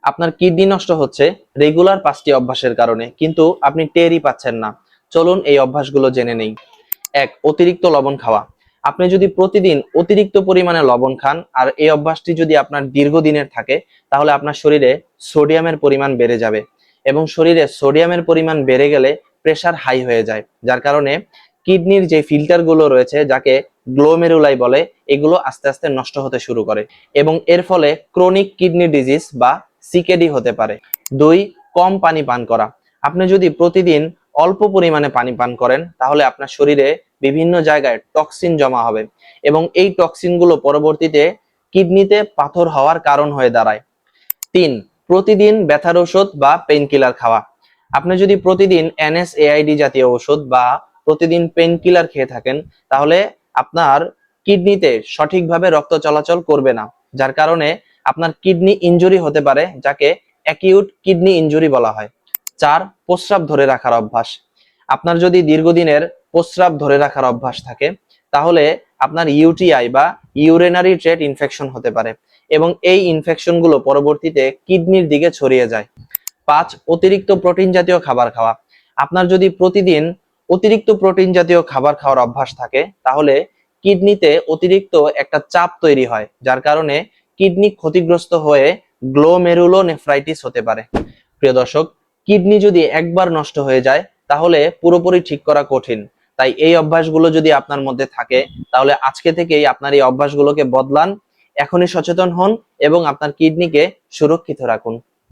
আপনার কিডনি নষ্ট হচ্ছে রেগুলার 5টি অভ্যাসের কারণে, কিন্তু আপনি টেরই পাচ্ছেন না। চলুন এই অভ্যাসগুলো জেনে নেই। 1. অতিরিক্ত লবণ খাওয়া। আপনি যদি প্রতিদিন অতিরিক্ত পরিমাণে লবণ খান আর এই অভ্যাসটি যদি আপনার দীর্ঘদিনের থাকে, তাহলে আপনার শরীরে সোডিয়ামের পরিমাণ বেড়ে যাবে, এবং শরীরে সোডিয়ামের পরিমাণ বেড়ে গেলে প্রেসার হাই হয়ে যায়, যার কারণে কিডনির যে ফিল্টারগুলো রয়েছে, যাকে গ্লোমেরুলাই বলে, এগুলো আস্তে আস্তে নষ্ট হতে শুরু করে এবং এর ফলে ক্রনিক কিডনি ডিজিজ বা সিকেডি হতে পারে। 2. কম পানি পান করা। আপনি যদি প্রতিদিন অল্প পরিমাণে পানি পান করেন, তাহলে আপনার শরীরে বিভিন্ন জায়গায় টক্সিন জমা হবে এবং এই টক্সিনগুলো পরবর্তীতে কিডনিতে পাথর হওয়ার কারণ হয়ে দাঁড়ায়। 3. প্রতিদিন ব্যথার ওষুধ বা পেইন কিলার খাওয়া। আপনি যদি প্রতিদিন NSAID জাতীয় ওষুধ বা প্রতিদিন পেইন কিলার খেয়ে থাকেন, তাহলে আপনার কিডনিতে সঠিকভাবে রক্ত চলাচল করবে না, যার কারণে আপনার কিডনি ইনজুরি হতে পারে, যাকে অ্যাকিউট কিডনি ইনজুরি বলা হয়। 4. প্রস্রাব ধরে রাখার অভ্যাস। আপনার যদি দীর্ঘদিনের প্রস্রাব ধরে রাখার অভ্যাস থাকে, তাহলে আপনার ইউটিআই বা ইউরিনারি ট্র্যাক্ট ইনফেকশন হতে পারে এবং এই ইনফেকশনগুলো পরবর্তীতে কিডনির দিকে ছড়িয়ে যায়। 5. অতিরিক্ত প্রোটিন জাতীয় খাবার খাওয়া। আপনার যদি প্রতিদিন অতিরিক্ত প্রোটিন জাতীয় খাবার খাওয়ার অভ্যাস থাকে, তাহলে কিডনিতে অতিরিক্ত একটা চাপ তৈরি হয়, যার কারণে কিডনি ক্ষতিগ্রস্ত হয়ে গ্লোমেরুলোনেফ্রাইটিস হতে পারে। প্রিয় দর্শক, কিডনি যদি একবার নষ্ট হয়ে যায়, তাহলে পুরোপুরি ঠিক করা কঠিন। তাই এই অভ্যাসগুলো যদি আপনার মধ্যে থাকে, তাহলে আজকে থেকেই আপনার এই অভ্যাসগুলোকে বদলান, এখনই সচেতন হন এবং আপনার কিডনিকে সুরক্ষিত রাখুন।